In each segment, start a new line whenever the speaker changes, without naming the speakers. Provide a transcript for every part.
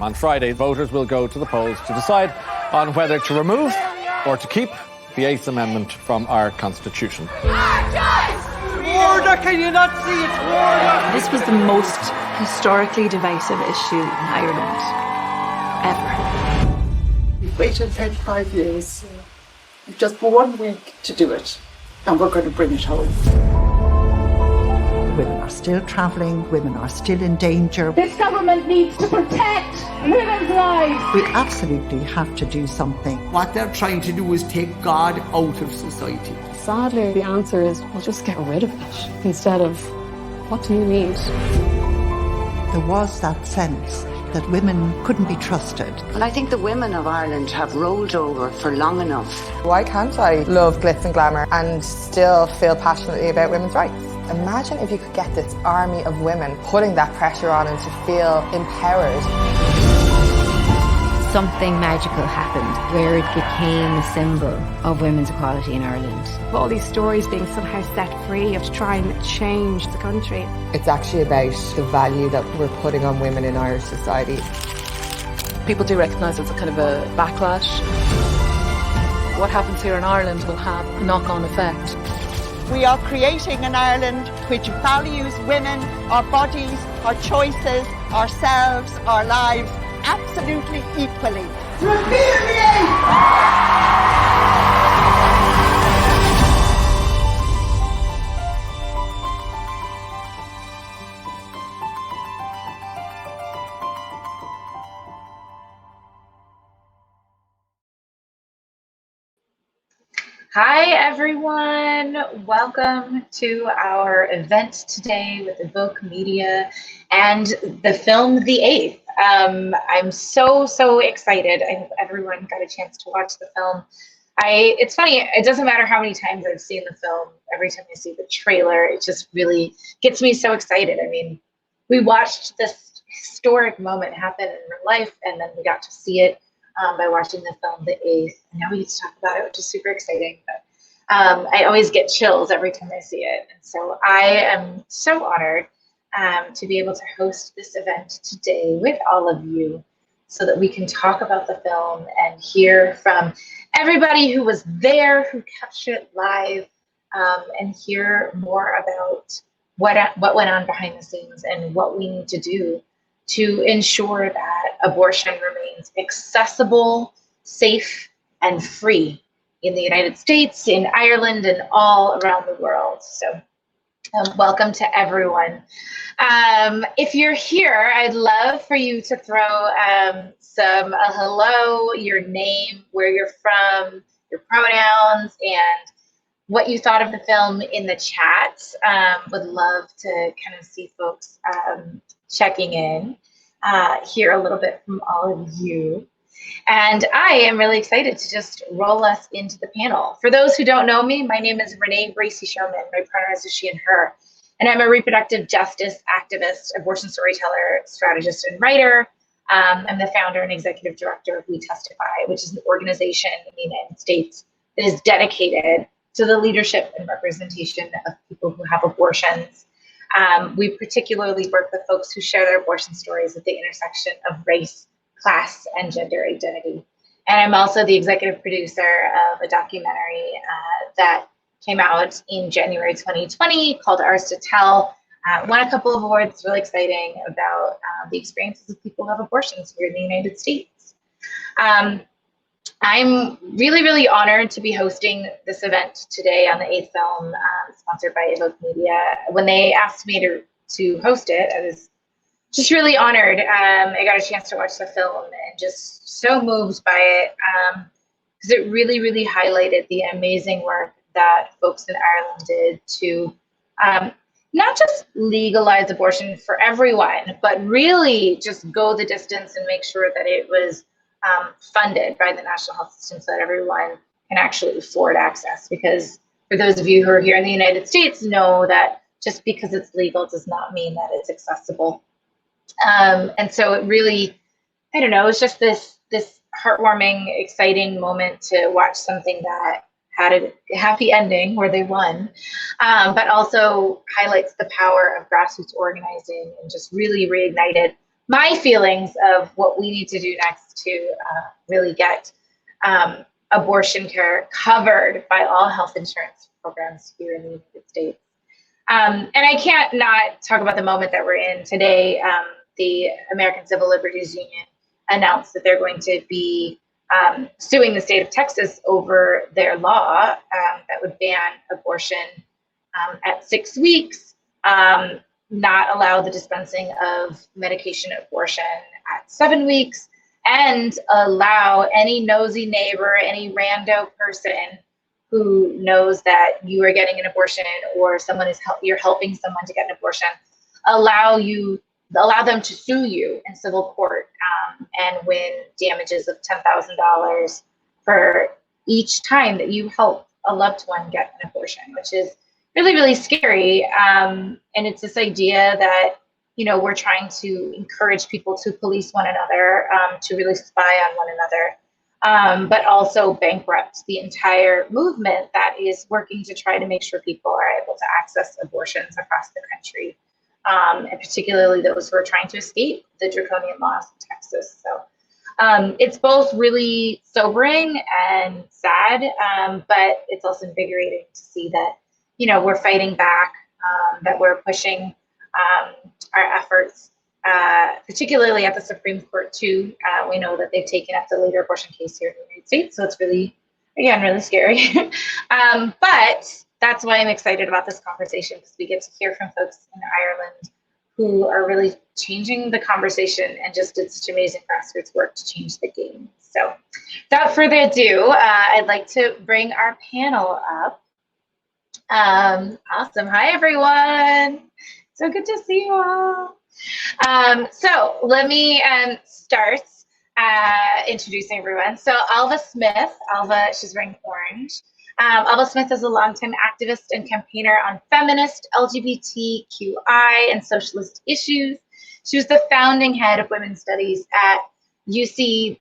On Friday, voters will go to the polls to decide on whether to remove or to keep the 8th Amendment from our Constitution.
Order! Can you not see it's order?
This was the most historically divisive issue in Ireland ever.
We've waited 35 years. We've just 1 week to do it, and we're going to bring it home.
Women are still travelling, women are still in danger.
This government needs to protect women's lives.
We absolutely have to do something.
What they're trying to do is take God out of society.
Sadly, the answer is we'll just get rid of it instead of what do you need?
There was that sense that women couldn't be trusted.
Well, I think the women of Ireland have rolled over for long enough.
Why can't I love glitz and glamour and still feel passionately about women's rights? Imagine if you could get this army of women putting that pressure on and to feel empowered.
Something magical happened where it became a symbol of women's equality in Ireland.
All these stories being somehow set free of to try and change the country.
It's actually about the value that we're putting on women in Irish society.
People do recognise it's a kind of a backlash. What happens here in Ireland will have a knock-on effect.
We are creating an Ireland which values women, our bodies, our choices, ourselves, our lives, absolutely equally.
Hi everyone, welcome to our event today with Evoke Media and the film The 8th. I'm so excited. I hope everyone got a chance to watch the film. It's funny, it doesn't matter how many times I've seen the film, every time I see the trailer, it just really gets me so excited. I mean, we watched this historic moment happen in real life and then we got to see it by watching the film The 8th, and now we get to talk about it, which is super exciting. But I always get chills every time I see it, and so I am so honored to be able to host this event today with all of you, so that we can talk about the film and hear from everybody who was there, who captured it live, and hear more about what went on behind the scenes and what we need to do to ensure that abortion remains accessible, safe, and free in the United States, in Ireland, and all around the world. So welcome to everyone. If you're here, I'd love for you to throw a hello, your name, where you're from, your pronouns, and what you thought of the film in the chat. Would love to kind of see folks checking in, hear a little bit from all of you. And I am really excited to just roll us into the panel. For those who don't know me, my name is Renee Bracey Sherman. My pronouns are she and her. And I'm a reproductive justice activist, abortion storyteller, strategist, and writer. I'm the founder and executive director of We Testify, which is an organization in the United States that is dedicated to the leadership and representation of people who have abortions. We particularly work with folks who share their abortion stories at the intersection of race, class, and gender identity. And I'm also the executive producer of a documentary that came out in January 2020 called Ours to Tell. Won a couple of awards, really exciting, about the experiences of people who have abortions here in the United States. I'm really honored to be hosting this event today on the 8th film, sponsored by Evoke Media. When they asked me to host it, I was just really honored. I got a chance to watch the film and just so moved by it, because it really highlighted the amazing work that folks in Ireland did to not just legalize abortion for everyone, but really just go the distance and make sure that it was funded by the national health system so that everyone can actually afford access. Because for those of you who are here in the United States know that just because it's legal does not mean that it's accessible. And so it really, I don't know, it's just this heartwarming, exciting moment to watch something that had a happy ending where they won, but also highlights the power of grassroots organizing and just really reignited my feelings of what we need to do next to really get abortion care covered by all health insurance programs here in the United States. And I can't not talk about the moment that we're in today. The American Civil Liberties Union announced that they're going to be suing the state of Texas over their law that would ban abortion at 6 weeks, not allow the dispensing of medication abortion at 7 weeks, and allow any nosy neighbor, any rando person who knows that you are getting an abortion or you're helping someone to get an abortion, allow them to sue you in civil court and win damages of $10,000 for each time that you help a loved one get an abortion, which is really, really scary. And it's this idea that, we're trying to encourage people to police one another, to really spy on one another, but also bankrupt the entire movement that is working to try to make sure people are able to access abortions across the country, and particularly those who are trying to escape the draconian laws in Texas. So it's both really sobering and sad, but it's also invigorating to see that, we're fighting back, that we're pushing our efforts, particularly at the Supreme Court too. We know that they've taken up the later abortion case here in the United States, so it's really, again, really scary. But that's why I'm excited about this conversation, because we get to hear from folks in Ireland who are really changing the conversation and just did such amazing grassroots work to change the game. So without further ado, I'd like to bring our panel up. Awesome. Hi, everyone. So good to see you all. So let me start introducing everyone. So Ailbhe Smyth, Ailbhe, she's wearing orange. Ailbhe Smyth is a longtime activist and campaigner on feminist, LGBTQI, and socialist issues. She was the founding head of women's studies at UCD,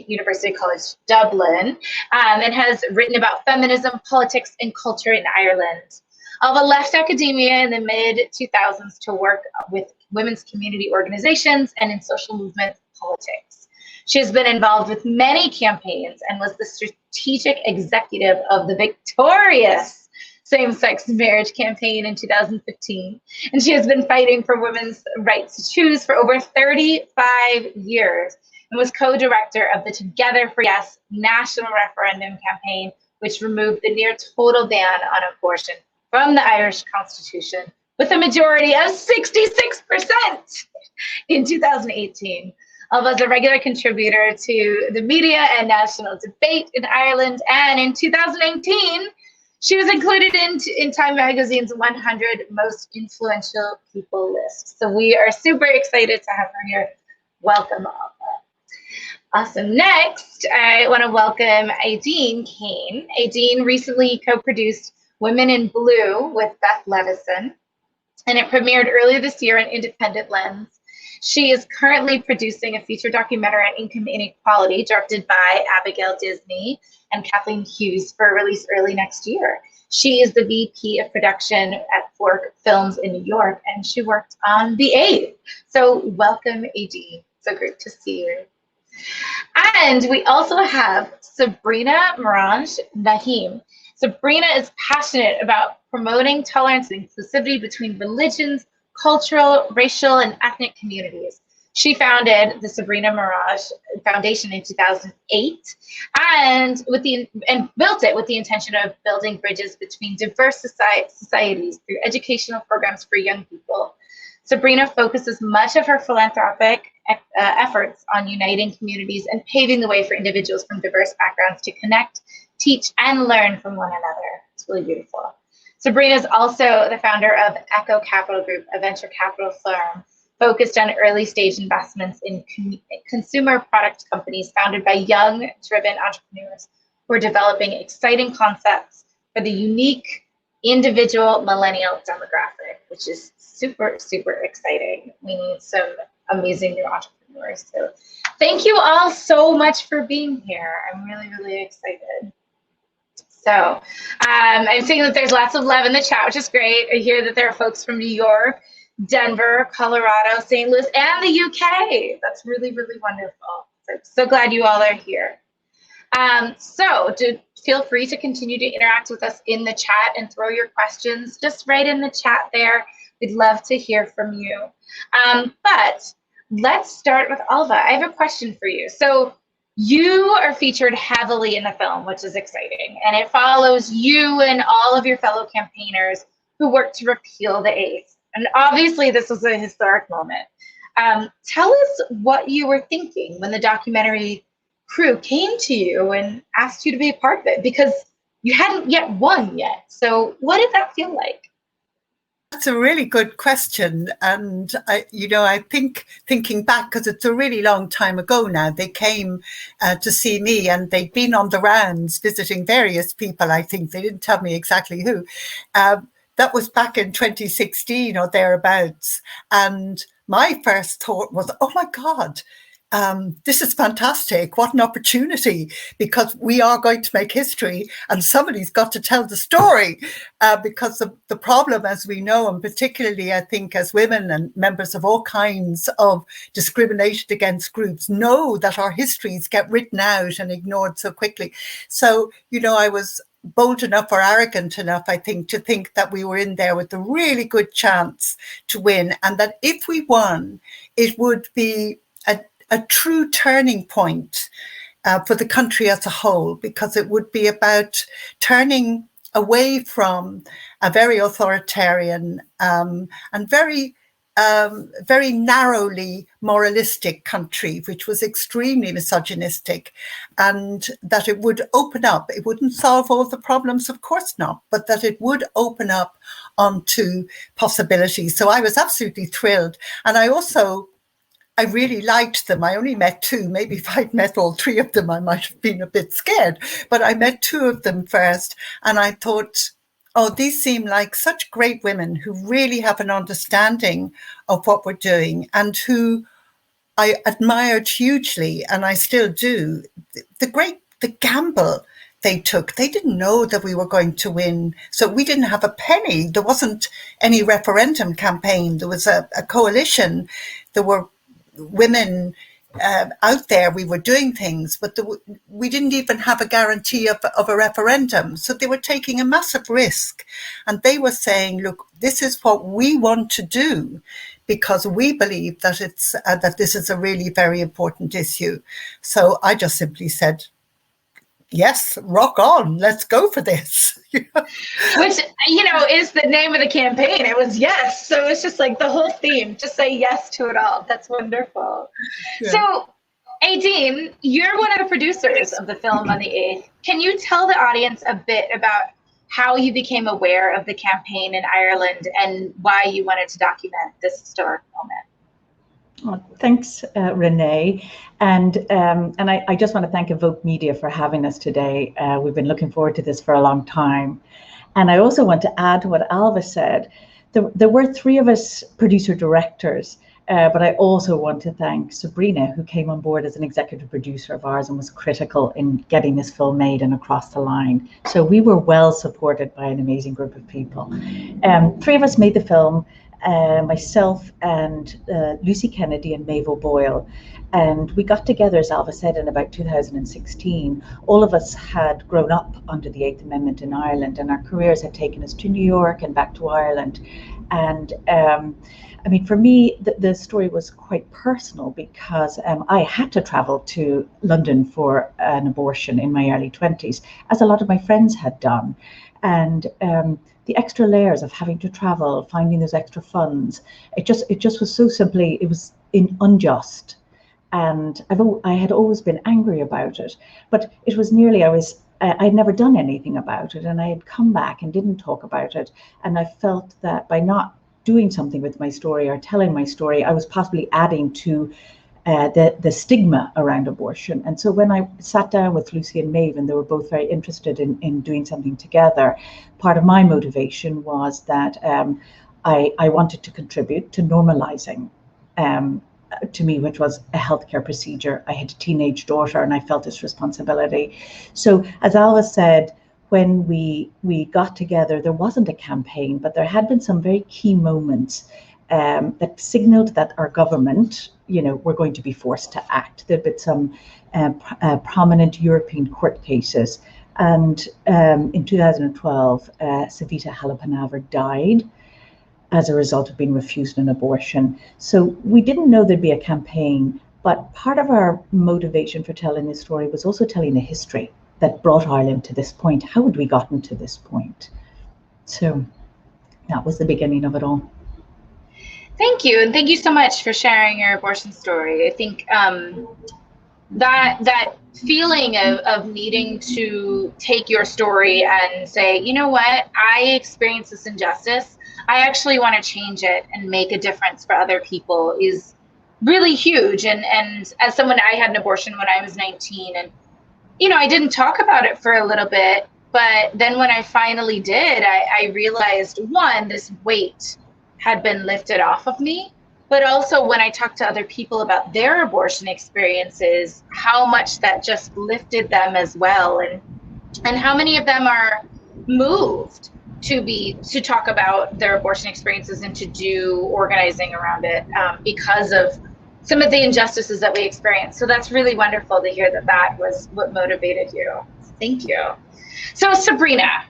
University College Dublin, and has written about feminism, politics, and culture in Ireland. Ailbhe left academia in the mid-2000s to work with women's community organizations and in social movement politics. She has been involved with many campaigns and was the strategic executive of the victorious same-sex marriage campaign in 2015. And she has been fighting for women's rights to choose for over 35 years and was co-director of the Together for Yes national referendum campaign, which removed the near total ban on abortion from the Irish Constitution with a majority of 66% in 2018. Ailbhe is a regular contributor to the media and national debate in Ireland, and in 2019, she was included in Time Magazine's 100 Most Influential People list. So we are super excited to have her here. Welcome, Ailbhe. Awesome. Next, I want to welcome Aideen Kane. Aideen recently co-produced Women in Blue with Beth Levison, and it premiered earlier this year on Independent Lens. She is currently producing a feature documentary on income inequality directed by Abigail Disney and Kathleen Hughes for release early next year. She is the VP of production at Fork Films in New York, and she worked on The Aidbhe. So welcome, Aideen. So great to see you. And we also have Sabrina Merage Naim. Sabrina is passionate about promoting tolerance and inclusivity between religions, cultural, racial, and ethnic communities. She founded the Sabrina Merage Foundation in 2008 and built it with the intention of building bridges between diverse societies through educational programs for young people. Sabrina focuses much of her philanthropic efforts on uniting communities and paving the way for individuals from diverse backgrounds to connect, teach, and learn from one another. It's really beautiful. Sabrina is also the founder of Echo Capital Group, a venture capital firm focused on early stage investments in consumer product companies founded by young, driven entrepreneurs who are developing exciting concepts for the unique individual millennial demographic, which is super, super exciting. We need some amazing new entrepreneurs. So thank you all so much for being here. I'm really, really excited. So I'm seeing that there's lots of love in the chat, which is great. I hear that there are folks from New York, Denver, Colorado, St. Louis, and the UK. That's really, really wonderful. So glad you all are here. So feel free to continue to interact with us in the chat and throw your questions just right in the chat there. We'd love to hear from you. But let's start with Ailbhe. I have a question for you. So you are featured heavily in the film, which is exciting, and it follows you and all of your fellow campaigners who worked to repeal the 8th. And obviously this was a historic moment. Tell us what you were thinking when the documentary crew came to you and asked you to be a part of it, because you hadn't yet won yet. So what did that feel like?
That's a really good question. And I think thinking back, because it's a really long time ago now, they came to see me and they'd been on the rounds visiting various people. I think they didn't tell me exactly who. That was back in 2016 or thereabouts. And my first thought was, oh my God, this is fantastic. What an opportunity, because we are going to make history and somebody's got to tell the story, because the problem, as we know, and particularly I think as women and members of all kinds of discrimination against groups, know that our histories get written out and ignored so quickly. So, I was bold enough or arrogant enough, I think, to think that we were in there with a really good chance to win, and that if we won, it would be a true turning point for the country as a whole, because it would be about turning away from a very authoritarian and very narrowly moralistic country, which was extremely misogynistic, and that it would open up. It wouldn't solve all the problems, of course not, but that it would open up onto possibilities. So I was absolutely thrilled. And I really liked them. I only met 2. Maybe if I'd met all 3 of them, I might have been a bit scared. But I met 2 of them first, and I thought, oh, these seem like such great women who really have an understanding of what we're doing, and who I admired hugely, and I still do. The gamble they took. They didn't know that we were going to win. So we didn't have a penny. There wasn't any referendum campaign. There was a coalition. There were women out there. We were doing things, but we didn't even have a guarantee of a referendum. So they were taking a massive risk, and they were saying, look, this is what we want to do, because we believe that it's that this is a really very important issue. So I just simply said, yes, rock on, let's go for this.
Which, is the name of the campaign. It was yes. So it's just like the whole theme, just say yes to it all. That's wonderful. Yeah. So, Aideen, you're one of the producers of the film on the 8th. Can you tell the audience a bit about how you became aware of the campaign in Ireland and why you wanted to document this historic moment?
Thanks, Renee. And I just want to thank Evoke Media for having us today. We've been looking forward to this for a long time. And I also want to add to what Ailbhe said. There were 3 of us producer-directors, but I also want to thank Sabrina, who came on board as an executive producer of ours and was critical in getting this film made and across the line. So we were well supported by an amazing group of people. 3 of us made the film. Myself and Lucy Kennedy and Maeve O'Boyle, and we got together, as Ailbhe said, in about 2016. All of us had grown up under the 8th Amendment in Ireland, and our careers had taken us to New York and back to Ireland. And for me, the story was quite personal, because I had to travel to London for an abortion in my early 20s, as a lot of my friends had done. And the extra layers of having to travel, finding those extra funds, it just was so simply, it was unjust. And I had always been angry about it, but it was nearly, I'd never done anything about it, and I had come back and didn't talk about it. And I felt that by not doing something with my story or telling my story, I was possibly adding to the stigma around abortion. And so when I sat down with Lucy and Maeve, and they were both very interested in doing something together, part of my motivation was that I wanted to contribute to normalizing, to me, which was a healthcare procedure. I had a teenage daughter, and I felt this responsibility. So as Ailbhe said, when we got together, there wasn't a campaign, but there had been some very key moments that signaled that our government, were going to be forced to act. There'd been some prominent European court cases. And in 2012, Savita Halappanavar died as a result of being refused an abortion. So we didn't know there'd be a campaign, but part of our motivation for telling this story was also telling the history that brought Ireland to this point. How had we gotten to this point? So that was the beginning of it all.
Thank you, and thank you so much for sharing your abortion story. I think that feeling of needing to take your story and say, you know what, I experienced this injustice. I actually want to change it and make a difference for other people is really huge. And as someone, I had an abortion when I was 19, and I didn't talk about it for a little bit, but then when I finally did, I realized, one, this weight had been lifted off of me, but also when I talked to other people about their abortion experiences, how much that just lifted them as well, and how many of them are moved to talk about their abortion experiences and to do organizing around it because of some of the injustices that we experience. So that's really wonderful to hear that was what motivated you. Thank you. So Sabrina,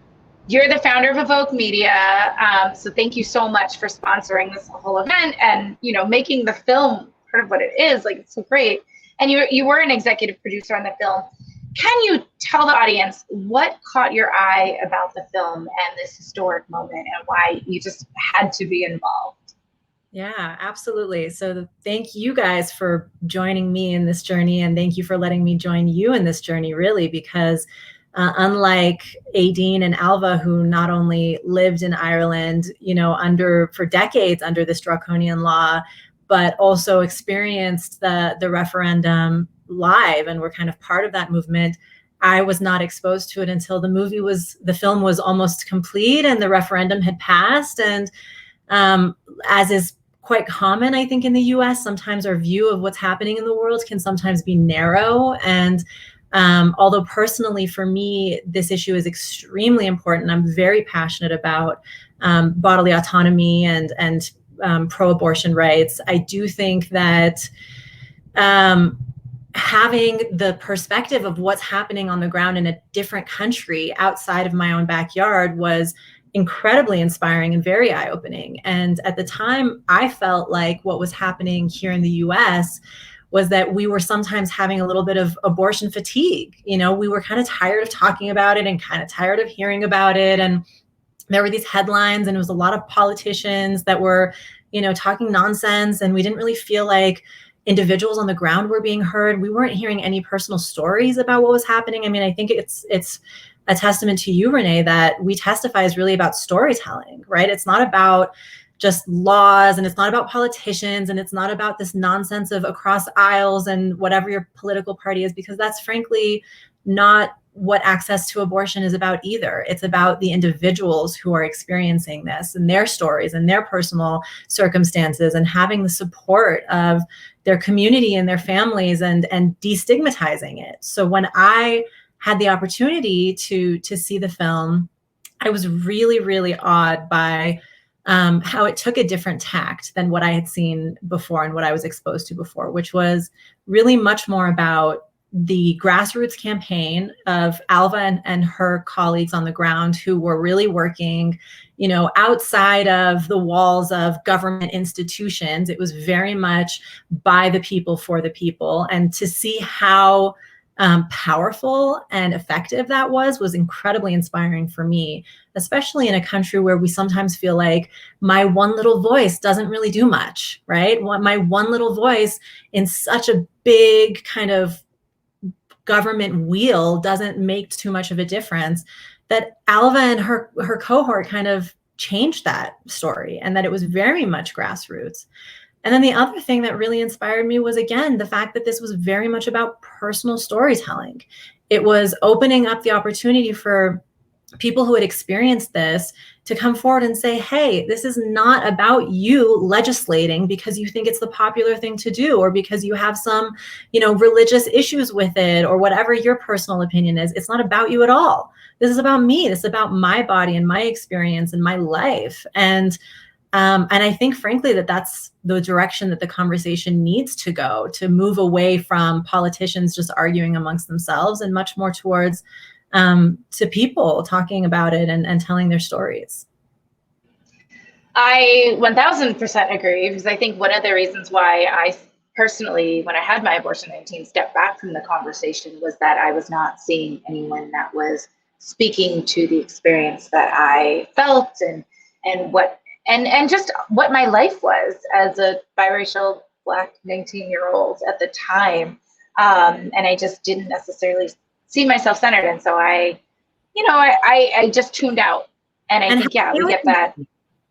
you're the founder of Evoke Media. So thank you so much for sponsoring this whole event and, making the film part of what it is. Like, it's so great. And you were an executive producer on the film. Can you tell the audience what caught your eye about the film and this historic moment and why you just had to be involved?
Yeah, absolutely. So thank you guys for joining me in this journey, and thank you for letting me join you in this journey, really, because unlike Aideen and Ailbhe, who not only lived in Ireland, for decades under this draconian law, but also experienced the referendum live and were kind of part of that movement, I was not exposed to it until the film was almost complete and the referendum had passed. And as is quite common, I think, in the US, sometimes our view of what's happening in the world can sometimes be narrow. And although personally for me, this issue is extremely important, I'm very passionate about bodily autonomy and pro-abortion rights. I do think that having the perspective of what's happening on the ground in a different country outside of my own backyard was incredibly inspiring and very eye-opening. And at the time, I felt like what was happening here in the US was that we were sometimes having a little bit of abortion fatigue. We were kind of tired of talking about it and kind of tired of hearing about it. And there were these headlines, and it was a lot of politicians that were, talking nonsense. And we didn't really feel like individuals on the ground were being heard. We weren't hearing any personal stories about what was happening. I mean, I think it's a testament to you, Renee, that We Testify is really about storytelling, right? It's not about just laws, and it's not about politicians, and it's not about this nonsense of across aisles and whatever your political party is, because that's frankly not what access to abortion is about either. It's about the individuals who are experiencing this and their stories and their personal circumstances, and having the support of their community and their families, and destigmatizing it. So when I had the opportunity to see the film, I was really, really awed by how it took a different tact than what I had seen before and what I was exposed to before, which was really much more about the grassroots campaign of Ailbhe and her colleagues on the ground, who were really working, outside of the walls of government institutions. It was very much by the people, for the people. And to see how powerful and effective that was incredibly inspiring for me, especially in a country where we sometimes feel like my one little voice doesn't really do much, right? My one little voice in such a big kind of government wheel doesn't make too much of a difference. That Ailbhe and her cohort kind of changed that story, and that it was very much grassroots. And then the other thing that really inspired me was, again, the fact that this was very much about personal storytelling. It was opening up the opportunity for people who had experienced this to come forward and say, hey, this is not about you legislating because you think it's the popular thing to do, or because you have some, religious issues with it, or whatever your personal opinion is. It's not about you at all. This is about me. This is about my body and my experience and my life. And And I think, frankly, that that's the direction that the conversation needs to go, to move away from politicians just arguing amongst themselves and much more towards to people talking about it and telling their stories.
I 1000% agree, because I think one of the reasons why I personally, when I had my abortion 19, stepped back from the conversation was that I was not seeing anyone that was speaking to the experience that I felt and just what my life was as a biracial Black 19-year-old at the time. And I just didn't necessarily see myself centered. And so I just tuned out. And I think, yeah, we get that.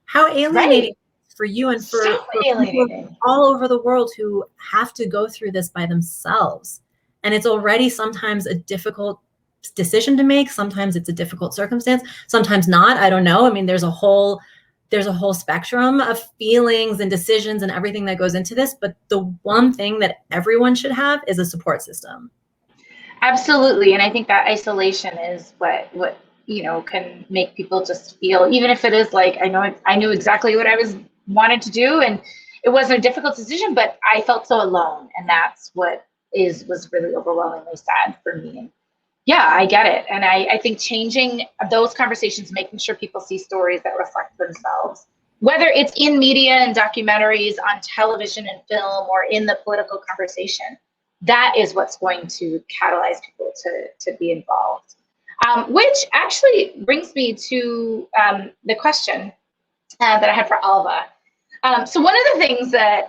How alienating for you and for
alienating
all over the world who have to go through this by themselves. And it's already sometimes a difficult decision to make. Sometimes it's a difficult circumstance, sometimes not. I don't know. I mean, there's a whole spectrum of feelings and decisions and everything that goes into this. But the one thing that everyone should have is a support system.
Absolutely. And I think that isolation is what can make people just feel, even if it is like, I knew exactly what I wanted to do, and it wasn't a difficult decision, but I felt so alone. And that's what was really overwhelmingly sad for me. And yeah, I get it. And I think changing those conversations, making sure people see stories that reflect themselves, whether it's in media and documentaries, on television and film, or in the political conversation, that is what's going to catalyze people to be involved. Which actually brings me to the question that I had for Ailbhe. So one of the things that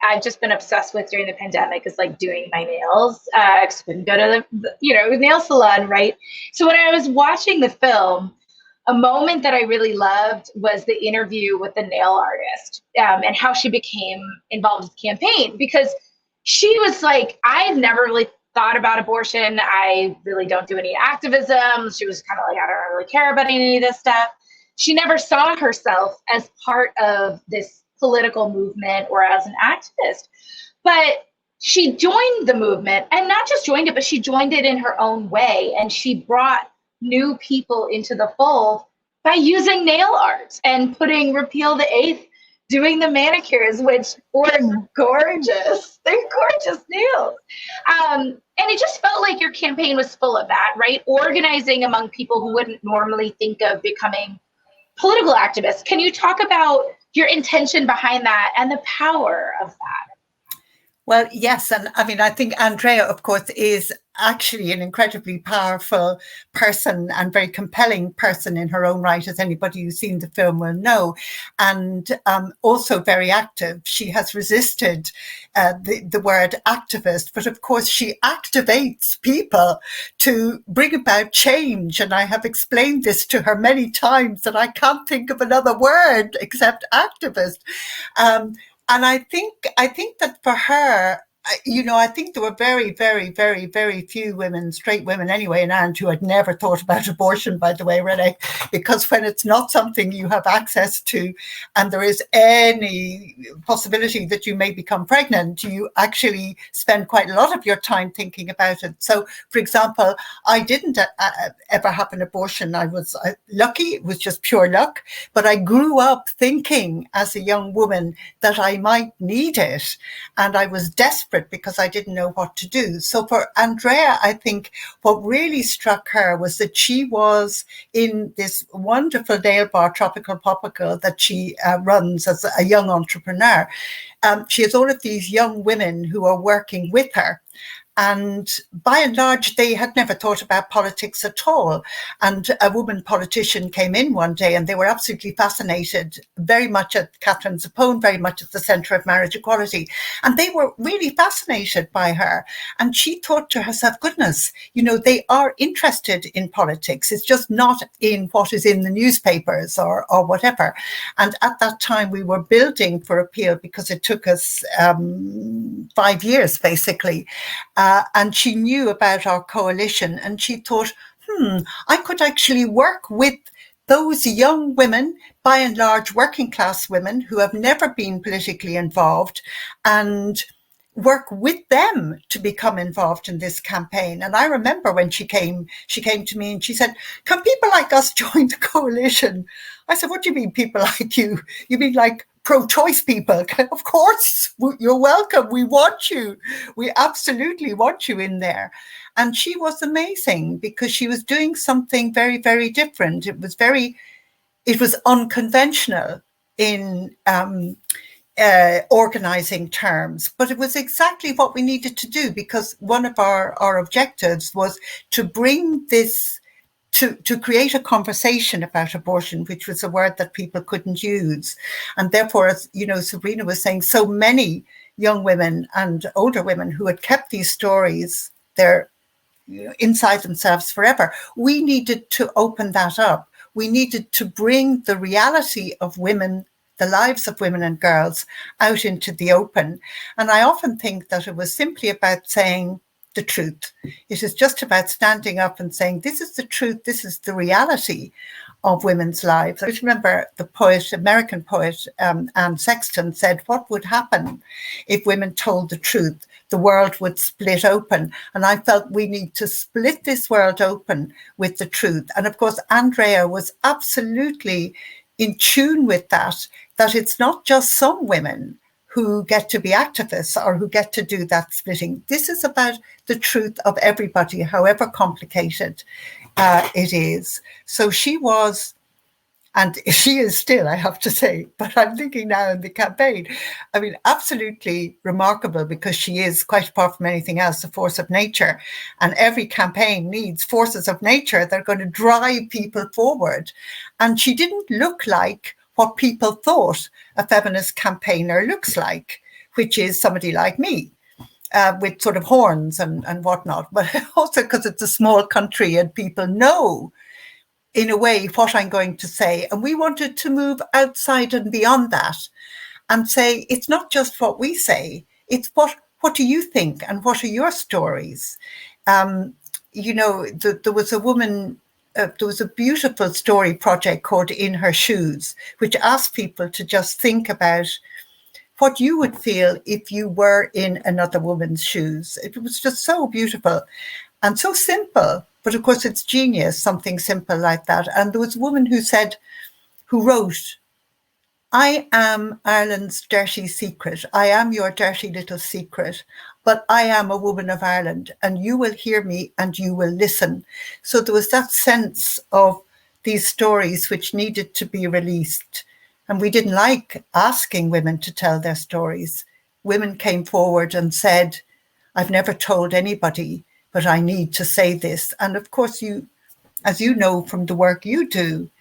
I've just been obsessed with during the pandemic is like doing my nails. I couldn't go to the nail salon, right? So when I was watching the film, a moment that I really loved was the interview with the nail artist and how she became involved with the campaign, because she was like, I've never really thought about abortion. I really don't do any activism. She was kind of like, I don't really care about any of this stuff. She never saw herself as part of this political movement or as an activist. But she joined the movement, and not just joined it, but she joined it in her own way. And she brought new people into the fold by using nail art and putting Repeal the 8th, doing the manicures, which were gorgeous. They're gorgeous nails. And it just felt like your campaign was full of that, right? Organizing among people who wouldn't normally think of becoming political activists. Can you talk about your intention behind that and the power of that?
Well, yes. And I mean, I think Andrea, of course, is actually an incredibly powerful person and very compelling person in her own right, as anybody who's seen the film will know, and also very active. She has resisted the word activist, but of course she activates people to bring about change. And I have explained this to her many times that I can't think of another word except activist. And I think that for her, I think there were very, very, very, very few women, straight women anyway, in Ireland who had never thought about abortion, by the way, Renee, because when it's not something you have access to and there is any possibility that you may become pregnant, you actually spend quite a lot of your time thinking about it. So, for example, I didn't ever have an abortion. I was lucky. It was just pure luck. But I grew up thinking as a young woman that I might need it. And I was desperate because I didn't know what to do. So for Andrea, I think what really struck her was that she was in this wonderful nail bar, Tropical Popical, that she runs as a young entrepreneur. She has all of these young women who are working with her. And by and large, they had never thought about politics at all. And a woman politician came in one day and they were absolutely fascinated, very much at Catherine Zappone, very much at the centre of marriage equality. And they were really fascinated by her. And she thought to herself, goodness, they are interested in politics. It's just not in what is in the newspapers or whatever. And at that time, we were building for Repeal because it took us 5 years, basically. And she knew about our coalition and she thought, I could actually work with those young women, by and large working class women who have never been politically involved, and work with them to become involved in this campaign. And I remember when she came to me and she said, can people like us join the coalition? I said, what do you mean people like you? You mean like pro-choice people? Of course, you're welcome. We want you. We absolutely want you in there. And she was amazing because she was doing something very, very different. It was unconventional in organizing terms, but it was exactly what we needed to do, because one of our objectives was to bring this, to create a conversation about abortion, which was a word that people couldn't use. And therefore, as you know, Sabrina was saying, so many young women and older women who had kept these stories, they're inside themselves forever. We needed to open that up. We needed to bring the reality of women, the lives of women and girls, out into the open. And I often think that it was simply about saying the truth. It is just about standing up and saying, this is the truth, this is the reality of women's lives. I remember the poet, American poet Anne Sexton said, what would happen if women told the truth? The world would split open. And I felt we need to split this world open with the truth. And of course, Andrea was absolutely in tune with that it's not just some women who get to be activists or who get to do that splitting. This is about the truth of everybody, however complicated it is. So she was, and she is still, I have to say, but I'm thinking now in the campaign, I mean, absolutely remarkable, because she is, quite apart from anything else, a force of nature. And every campaign needs forces of nature that are going to drive people forward. And she didn't look like what people thought a feminist campaigner looks like, which is somebody like me. With sort of horns and whatnot, but also because it's a small country and people know in a way what I'm going to say. And we wanted to move outside and beyond that and say, it's not just what we say, it's what do you think and what are your stories? You know, there was a woman, there was a beautiful story project called In Her Shoes, which asked people to just think about what you would feel if you were in another woman's shoes. It was just so beautiful and so simple, but of course it's genius, something simple like that. And there was a woman who wrote, I am Ireland's dirty secret. I am your dirty little secret, but I am a woman of Ireland, and you will hear me and you will listen. So there was that sense of these stories which needed to be released. And we didn't like asking women to tell their stories. Women came forward and said, I've never told anybody, but I need to say this. And of course, you, as you know from the work you do,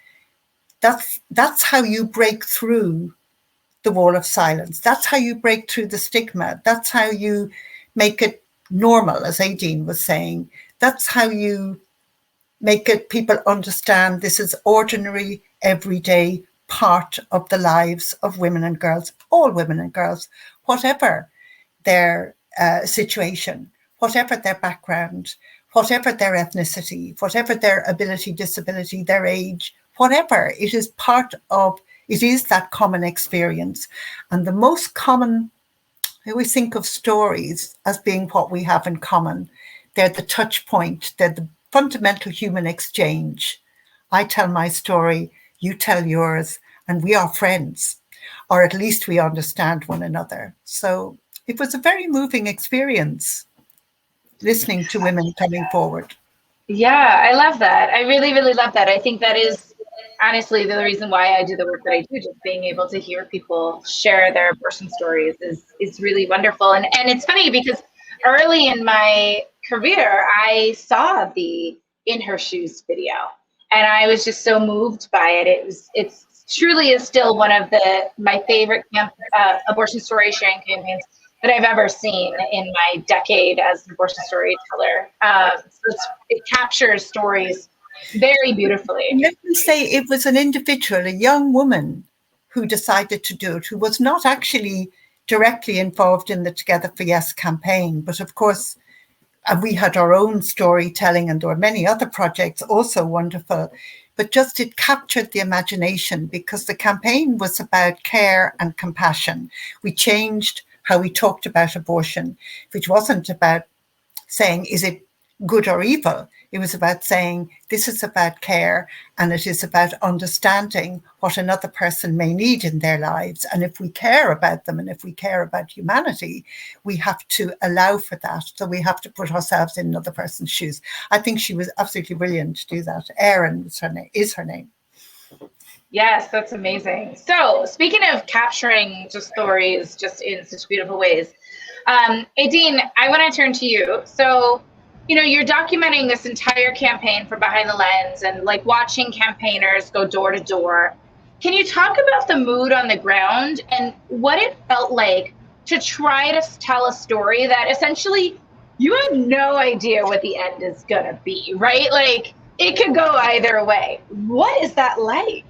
that's how you break through the wall of silence. That's how you break through the stigma. That's how you make it normal, as Aideen was saying. That's how you make it, people understand this is ordinary, everyday part of the lives of women and girls, all women and girls, whatever their situation, whatever their background, whatever their ethnicity, whatever their ability, disability, their age, whatever, it is part of, it is that common experience. And the most common, I always think of stories as being what we have in common. They're the touch point, they're the fundamental human exchange. I tell my story, you tell yours, and we are friends, or at least we understand one another. So it was a very moving experience, listening to women coming forward.
Yeah, I love that. I really, really love that. I think that is honestly the reason why I do the work that I do. Just being able to hear people share their abortion stories is really wonderful. And it's funny because early in my career, I saw the In Her Shoes video, and I was just so moved by it. It's truly is still one of my favorite abortion story sharing campaigns that I've ever seen in my decade as an abortion storyteller. So it captures stories very beautifully.
Let me say, it was an individual, a young woman, who decided to do it, who was not actually directly involved in the Together for Yes campaign, but of course, and we had our own storytelling, and there were many other projects also wonderful, but just it captured the imagination because the campaign was about care and compassion. We changed how we talked about abortion, which wasn't about saying, is it good or evil? It was about saying, this is about care, and it is about understanding what another person may need in their lives. And if we care about them and if we care about humanity, we have to allow for that. So we have to put ourselves in another person's shoes. I think she was absolutely brilliant to do that. Erin is her name.
Yes, that's amazing. So speaking of capturing just stories just in such beautiful ways, Aideen, I want to turn to you. So, you know, you're documenting this entire campaign from behind the lens and like watching campaigners go door to door. Can you talk about the mood on the ground and what it felt like to try to tell a story that essentially you have no idea what the end is going to be, right? Like it could go either way. What is that like?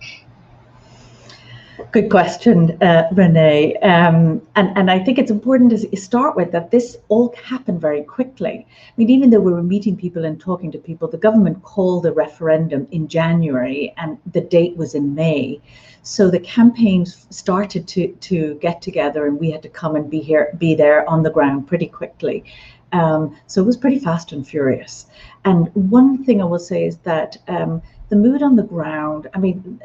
Good question, Renee. And I think it's important to start with that this all happened very quickly. I mean, even though we were meeting people and talking to people, the government called the referendum in January and the date was in May. So the campaigns started to get together and we had to come and be there on the ground pretty quickly. So it was pretty fast and furious. And one thing I will say is that the mood on the ground, I mean,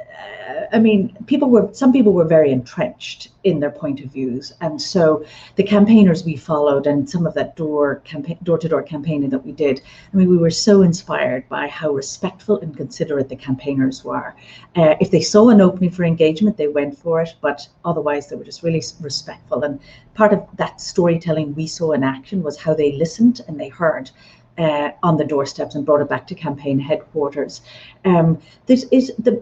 some people were very entrenched in their point of views. And so the campaigners we followed and some of that door-to-door campaigning that we did, I mean, we were so inspired by how respectful and considerate the campaigners were. If they saw an opening for engagement, they went for it, but otherwise they were just really respectful. And part of that storytelling we saw in action was how they listened and they heard on the doorsteps and brought it back to campaign headquarters. The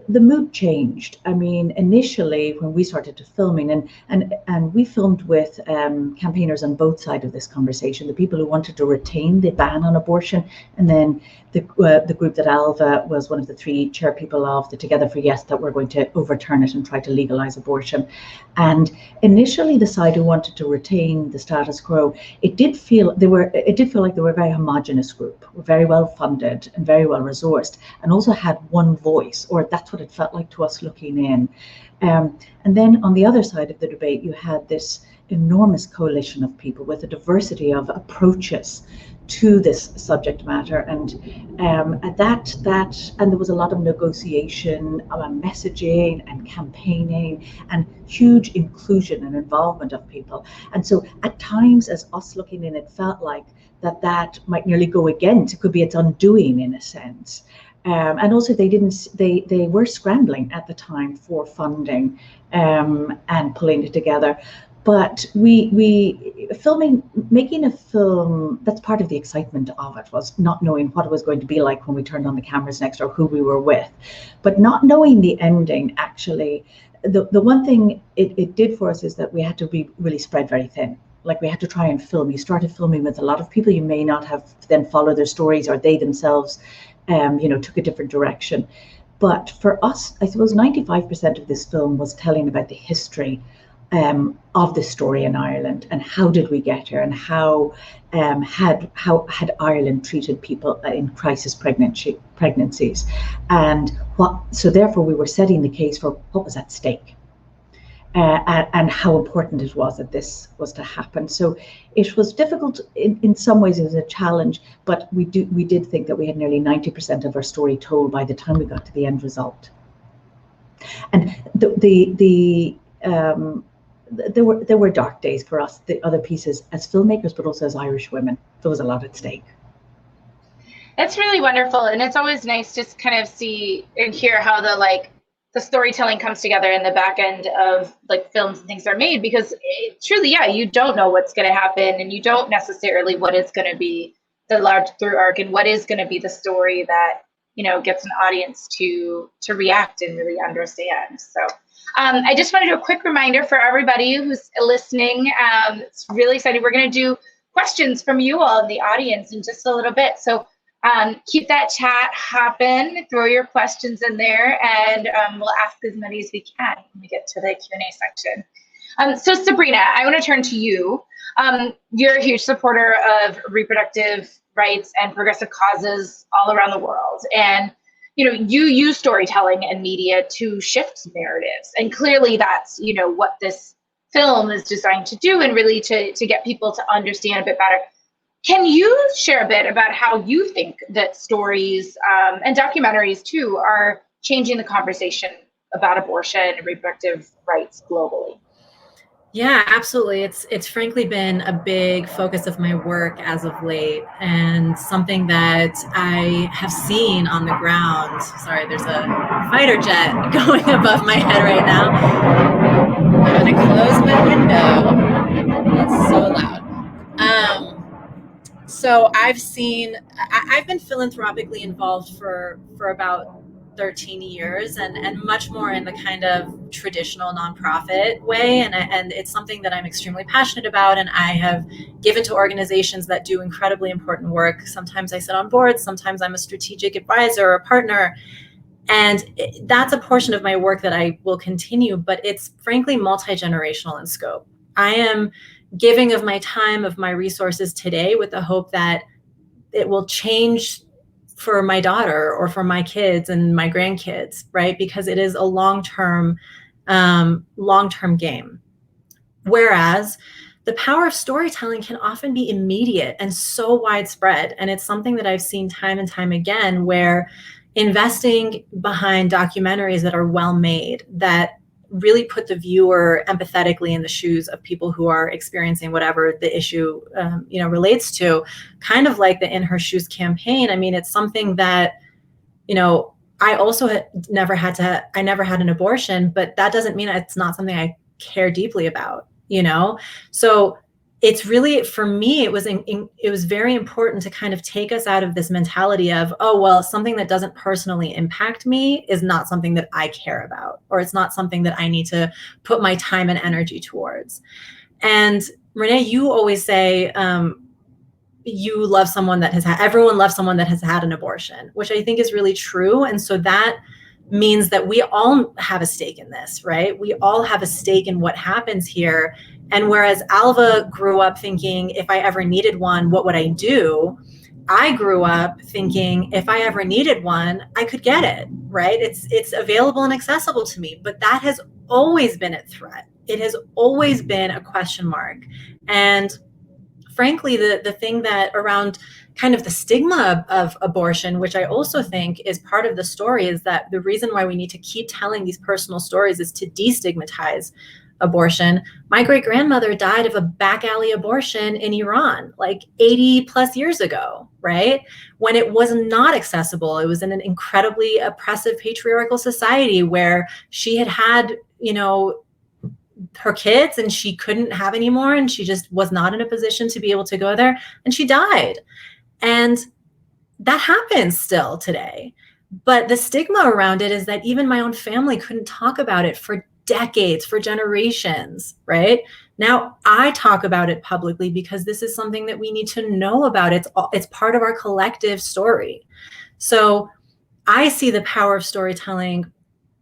mood changed. I mean, initially when we started to filming, and we filmed with campaigners on both sides of this conversation, the people who wanted to retain the ban on abortion, and then the group that Ailbhe was one of the 3 chair people of, the Together for Yes, that were going to overturn it and try to legalize abortion. And initially the side who wanted to retain the status quo, it did feel like they were a very homogenous group, were very well funded and very well resourced, and also had one voice, or that's what it felt like to us looking in. And then on the other side of the debate, you had this enormous coalition of people with a diversity of approaches to this subject matter, and there was a lot of negotiation, messaging and campaigning, and huge inclusion and involvement of people. And so at times, as us looking in, it felt like that might nearly go against, it could be its undoing in a sense. And also they were scrambling at the time for funding and pulling it together. But making a film, that's part of the excitement of it, was not knowing what it was going to be like when we turned on the cameras next or who we were with. But not knowing the ending, actually, the one thing it did for us is that we had to be really spread very thin. Like we had to try and film. You started filming with a lot of people you may not have then followed their stories, or they themselves took a different direction. But for us, I suppose 95% of this film was telling about the history of this story in Ireland, and how did we get here, and how had Ireland treated people in crisis pregnancies, and so therefore we were setting the case for what was at stake, and how important it was that this was to happen. So it was difficult in some ways. It was a challenge, but we did think that we had nearly 90% of our story told by the time we got to the end result. And there were dark days for us, the other pieces, as filmmakers, but also as Irish women. There was a lot at stake.
It's really wonderful, and it's always nice to kind of see and hear how the storytelling comes together in the back end of like films and things are made, because truly, you don't know what's going to happen, and you don't necessarily what is going to be the large through arc and what is going to be the story that gets an audience to react and really understand. So I just want to do a quick reminder for everybody who's listening. It's really exciting. We're going to do questions from you all in the audience in just a little bit. So keep that chat hopping, throw your questions in there, and we'll ask as many as we can when we get to the Q&A section. So Sabrina, I want to turn to you. You're a huge supporter of reproductive rights and progressive causes all around the world. And you use storytelling and media to shift narratives. And clearly that's, what this film is designed to do, and really to get people to understand a bit better. Can you share a bit about how you think that stories and documentaries too are changing the conversation about abortion and reproductive rights globally?
Yeah, absolutely. It's frankly been a big focus of my work as of late, and something that I have seen on the ground. Sorry, there's a fighter jet going above my head right now. I'm gonna close my window. It's so loud. So I've been philanthropically involved for about 13 years, and much more in the kind of traditional nonprofit way. And it's something that I'm extremely passionate about. And I have given to organizations that do incredibly important work. Sometimes I sit on boards, sometimes I'm a strategic advisor or a partner. And that's a portion of my work that I will continue, but it's frankly multi-generational in scope. I am giving of my time, of my resources today with the hope that it will change for my daughter or for my kids and my grandkids, right? Because it is a long-term game. Whereas the power of storytelling can often be immediate and so widespread. And it's something that I've seen time and time again, where investing behind documentaries that are well made, that really put the viewer empathetically in the shoes of people who are experiencing whatever the issue relates to, kind of like the In Her Shoes campaign. I mean, it's something that, I also never had an abortion, but that doesn't mean it's not something I care deeply about, So it's really, for me, it was very important to kind of take us out of this mentality of, oh, well, something that doesn't personally impact me is not something that I care about, or it's not something that I need to put my time and energy towards. And Renee, you always say, you love someone that everyone loves someone that has had an abortion, which I think is really true. And so that means that we all have a stake in this, right? We all have a stake in what happens here. And whereas Ailbhe grew up thinking, if I ever needed one, what would I do? I grew up thinking, if I ever needed one, I could get it, right? It's available and accessible to me. But that has always been a threat. It has always been a question mark. And frankly, the thing that around kind of the stigma of abortion, which I also think is part of the story, is that the reason why we need to keep telling these personal stories is to destigmatize abortion. My great-grandmother died of a back alley abortion in Iran, like 80 plus years ago, right? When it was not accessible. It was in an incredibly oppressive patriarchal society where she had, her kids and she couldn't have any more, and she just was not in a position to be able to go there, and she died. And that happens still today. But the stigma around it is that even my own family couldn't talk about it for decades, for generations, right? Now I talk about it publicly because this is something that we need to know about. It's part of our collective story. So I see the power of storytelling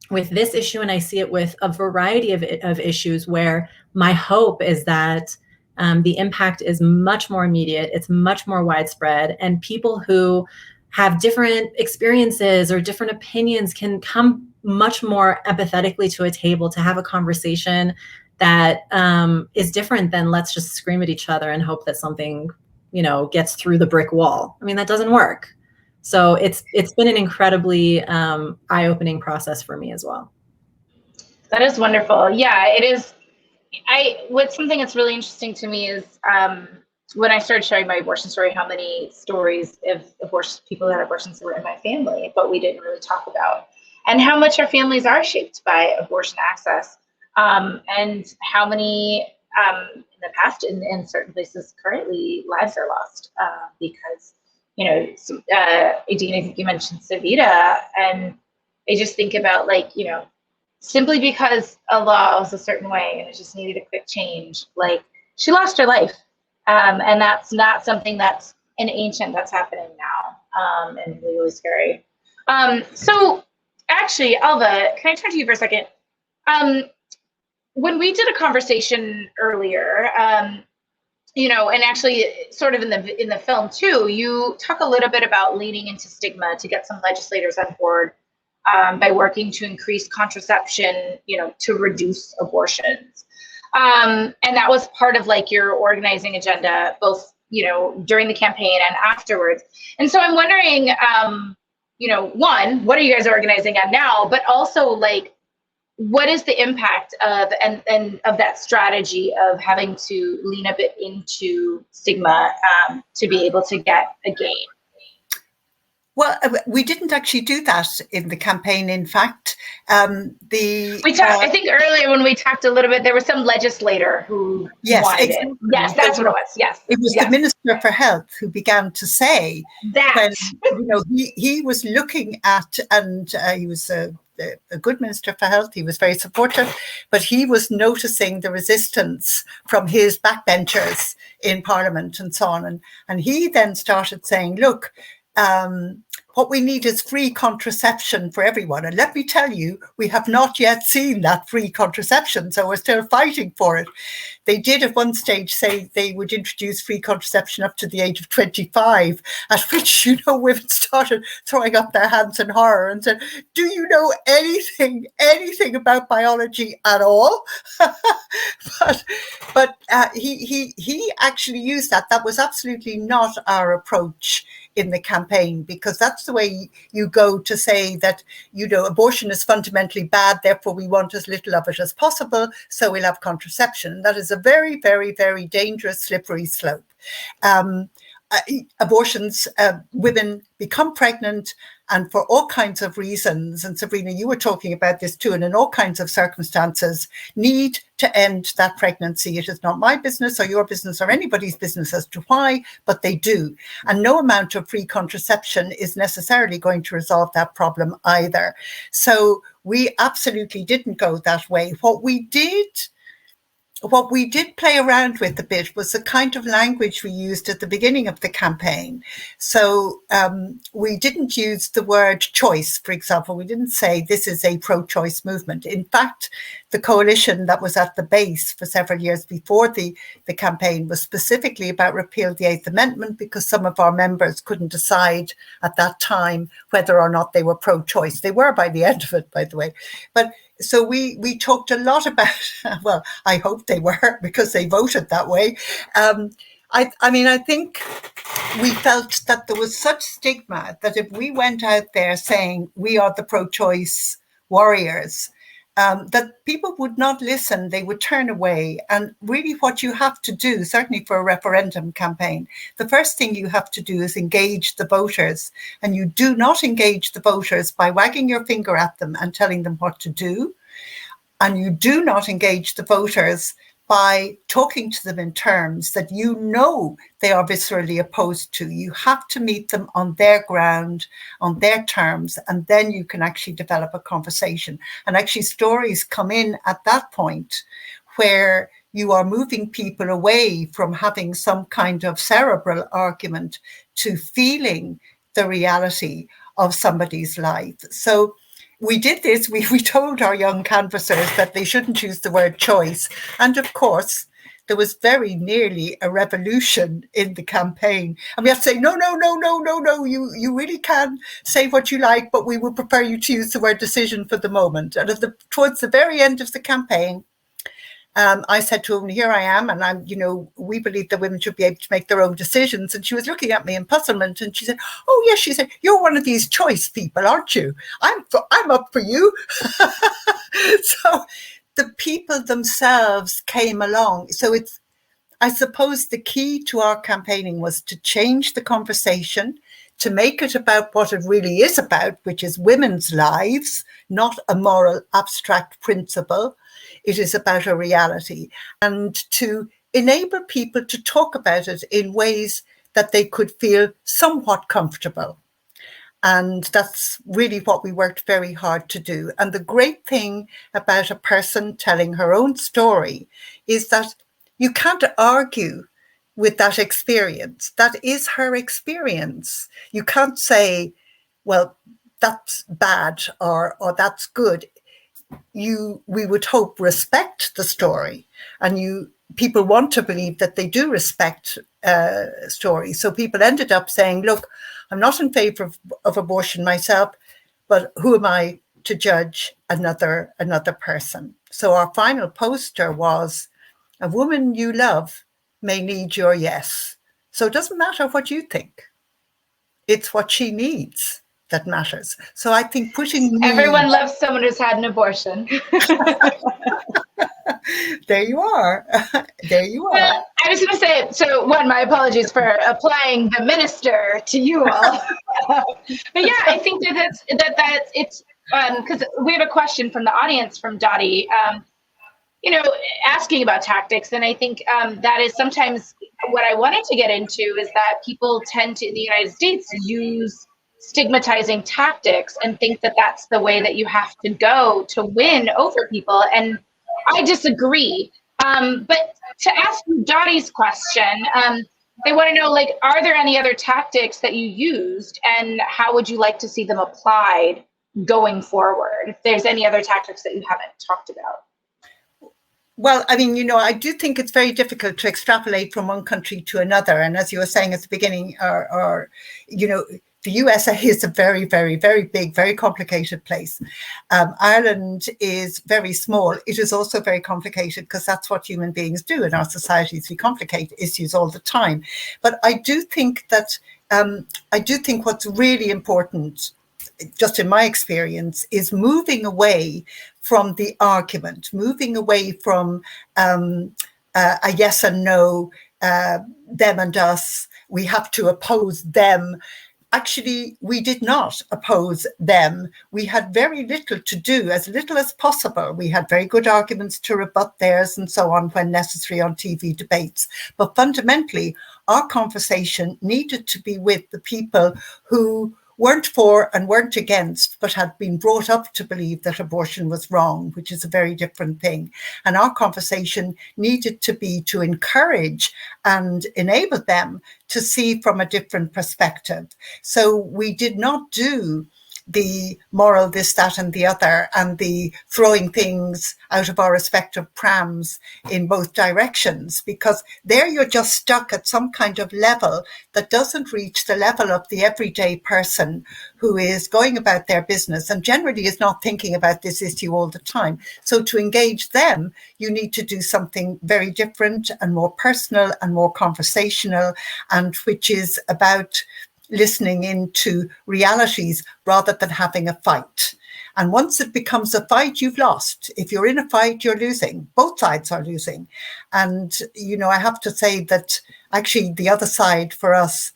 with this issue, and I see it with a variety of issues, where my hope is that the impact is much more immediate, it's much more widespread, and people who have different experiences or different opinions can come much more empathetically to a table to have a conversation that is different than let's just scream at each other and hope that something, gets through the brick wall. I mean, that doesn't work. So it's been an incredibly eye-opening process for me as well.
That is wonderful. Yeah, it is. What's something that's really interesting to me is when I started sharing my abortion story, how many stories of people that had abortions were in my family, but we didn't really talk about, and how much our families are shaped by abortion access, and how many in the past, in certain places currently, lives are lost because, Aideen, I think you mentioned Sabrina, and I just think about, simply because a law was a certain way and it just needed a quick change, she lost her life. And that's not something that's an ancient that's happening now, and really scary. So actually, Ailbhe, can I turn to you for a second? When we did a conversation earlier, and actually sort of in the film too, you talk a little bit about leaning into stigma to get some legislators on board by working to increase contraception, to reduce abortions. And that was part of like your organizing agenda, both, during the campaign and afterwards. And so I'm wondering, one, what are you guys organizing on now? But also, like, what is the impact of and of that strategy of having to lean a bit into stigma to be able to get a gain?
Well, we didn't actually do that in the campaign. In fact,
we talked. I think earlier when we talked a little bit, there was some legislator who wanted
exactly.
it. Yes, that's what it was. Yes,
it was the Minister for Health who began to say
that
when, he was looking at, and he was a good Minister for Health. He was very supportive, but he was noticing the resistance from his backbenchers in Parliament and so on, and he then started saying, look. What we need is free contraception for everyone. And let me tell you, we have not yet seen that free contraception, so we're still fighting for it. They did at one stage say they would introduce free contraception up to the age of 25, at which, women started throwing up their hands in horror and said, do you know anything about biology at all? but he actually used that. That was absolutely not our approach in the campaign, because that's the way you go to say that, abortion is fundamentally bad, therefore we want as little of it as possible, so we'll have contraception. That is a very, very, very dangerous, slippery slope. Abortions, women become pregnant, and for all kinds of reasons, and Sabrina, you were talking about this too, and in all kinds of circumstances, need to end that pregnancy. It is not my business or your business or anybody's business as to why, but they do. And no amount of free contraception is necessarily going to resolve that problem either. So we absolutely didn't go that way. What we did play around with a bit was the kind of language we used at the beginning of the campaign. So we didn't use the word choice, for example. We didn't say this is a pro-choice movement. In fact, the coalition that was at the base for several years before the campaign was specifically about repeal the Eighth Amendment, because some of our members couldn't decide at that time whether or not they were pro-choice. They were by the end of it, by the way. But so we talked a lot about, well, I hope they were, because they voted that way. I think we felt that there was such stigma that if we went out there saying we are the pro-choice warriors, that people would not listen, they would turn away. And really what you have to do, certainly for a referendum campaign, the first thing you have to do is engage the voters. And you do not engage the voters by wagging your finger at them and telling them what to do. And you do not engage the voters by talking to them in terms that they are viscerally opposed to. You have to meet them on their ground, on their terms, and then you can actually develop a conversation. And actually stories come in at that point where you are moving people away from having some kind of cerebral argument to feeling the reality of somebody's life. So we did this. We told our young canvassers that they shouldn't use the word choice. And of course, there was very nearly a revolution in the campaign. And we have to say, no, you really can say what you like, but we would prefer you to use the word decision for the moment. And towards the very end of the campaign, I said to him, here I am, and we believe that women should be able to make their own decisions. And she was looking at me in puzzlement, and she said, oh yes, she said, you're one of these choice people, aren't you? I'm up for you. So the people themselves came along. So I suppose the key to our campaigning was to change the conversation, to make it about what it really is about, which is women's lives, not a moral abstract principle. It is about a reality, and to enable people to talk about it in ways that they could feel somewhat comfortable. And that's really what we worked very hard to do. And the great thing about a person telling her own story is that you can't argue with that experience. That is her experience. You can't say, well, that's bad or that's good. We would hope respect the story, and people want to believe that they do respect stories. So people ended up saying, look, I'm not in favor of abortion myself, but who am I to judge another person? So our final poster was A woman you love may need your yes. So it doesn't matter what you think. It's what she needs that matters. So I think putting
everyone loves someone who's had an abortion.
There you are. There you are.
Well, I was going to say, so one, my apologies for applying the minister to you all. But yeah, I think that's it's because we have a question from the audience from Dottie, asking about tactics. And I think that is sometimes what I wanted to get into is that people tend to, in the United States, use stigmatizing tactics and think that that's the way that you have to go to win over people. And I disagree. But to ask Dottie's question, they want to know, like, are there any other tactics that you used and how would you like to see them applied going forward? If there's any other tactics that you haven't talked about.
Well, I mean, I do think it's very difficult to extrapolate from one country to another. And as you were saying at the beginning, the USA is a very, very, very big, very complicated place. Ireland is very small. It is also very complicated because that's what human beings do in our societies. We complicate issues all the time. But I do think that what's really important, just in my experience, is moving away from the argument, moving away from a yes and no, them and us, we have to oppose them. Actually, we did not oppose them. We had very little to do, as little as possible. We had very good arguments to rebut theirs and so on when necessary on TV debates. But fundamentally, our conversation needed to be with the people who weren't for and weren't against, but had been brought up to believe that abortion was wrong, which is a very different thing. And our conversation needed to be to encourage and enable them to see from a different perspective. So we did not do the moral this, that, and the other, and the throwing things out of our respective prams in both directions, because there you're just stuck at some kind of level that doesn't reach the level of the everyday person who is going about their business and generally is not thinking about this issue all the time. So to engage them, you need to do something very different and more personal and more conversational, and which is about listening into realities rather than having a fight. And once it becomes a fight, you've lost. If you're in a fight, you're losing. Both sides are losing. And, I have to say that actually the other side for us,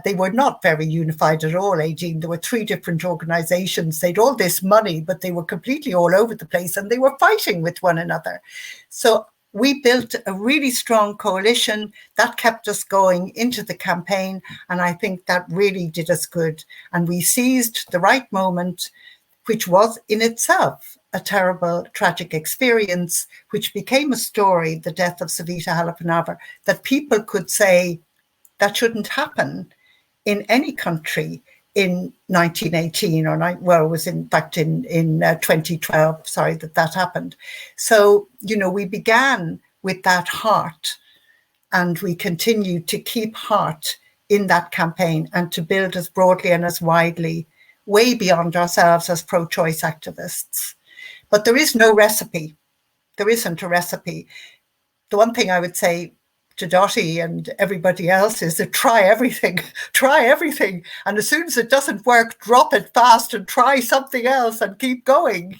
they were not very unified at all, Aideen. There were 3 different organizations. They'd all this money, but they were completely all over the place and they were fighting with one another. So we built a really strong coalition that kept us going into the campaign. And I think that really did us good. And we seized the right moment, which was in itself a terrible, tragic experience, which became a story, the death of Savita Halappanavar, that people could say that shouldn't happen in any country in 1918 it was in fact in 2012, that happened. So, we began with that heart and we continue to keep heart in that campaign and to build as broadly and as widely, way beyond ourselves as pro-choice activists. But there is no recipe. There isn't a recipe. The one thing I would say to Dottie and everybody else is to try everything. And as soon as it doesn't work, drop it fast and try something else and keep going,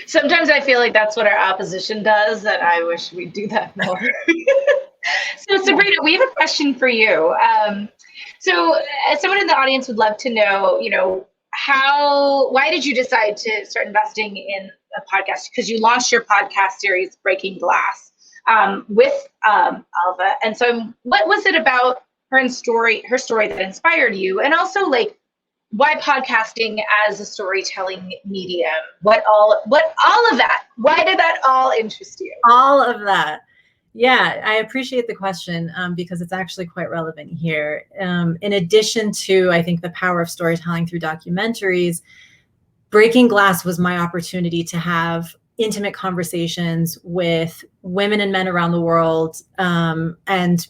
Sometimes I feel like that's what our opposition does, and I wish we'd do that more. So Sabrina, we have a question for you. So someone in the audience would love to know, why did you decide to start investing in a podcast? Because you launched your podcast series, Breaking Glass, with Ailbhe. And so what was it about her story that inspired you? And also, like, why podcasting as a storytelling medium? What all of that? Why did that all interest you?
All of that. Yeah, I appreciate the question because it's actually quite relevant here. In addition to, I think, the power of storytelling through documentaries, Breaking Glass was my opportunity to have intimate conversations with women and men around the world and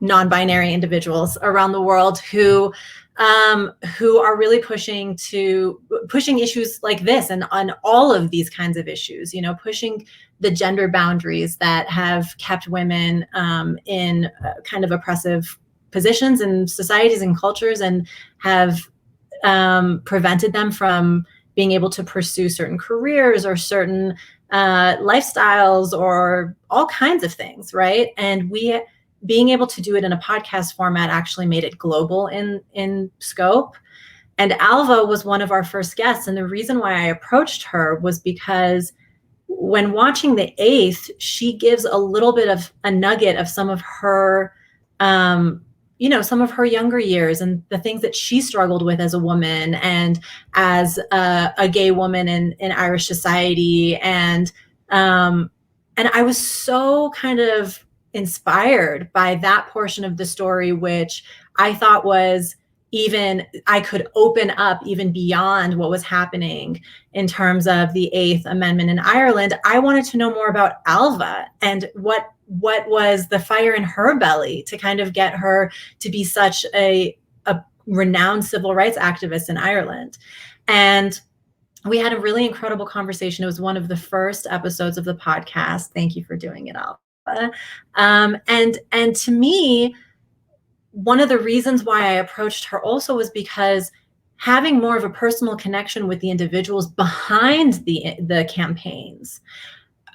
non-binary individuals around the world who are really pushing issues like this and on all of these kinds of issues, pushing the gender boundaries that have kept women in kind of oppressive positions in societies and cultures, and have prevented them from being able to pursue certain careers or certain lifestyles or all kinds of things, right? And being able to do it in a podcast format actually made it global in scope. And Ailbhe was one of our first guests. And the reason why I approached her was because when watching The Eighth, she gives a little bit of a nugget of some of her, some of her younger years and the things that she struggled with as a woman and as a gay woman in Irish society. And I was so kind of inspired by that portion of the story, which I thought was I could open up even beyond what was happening in terms of the Eighth Amendment in Ireland. I wanted to know more about Ailbhe and what was the fire in her belly to kind of get her to be such a renowned civil rights activist in Ireland. And we had a really incredible conversation. It was one of the first episodes of the podcast. Thank you for doing it, Ailbhe. And to me, one of the reasons why I approached her also was because having more of a personal connection with the individuals behind the campaigns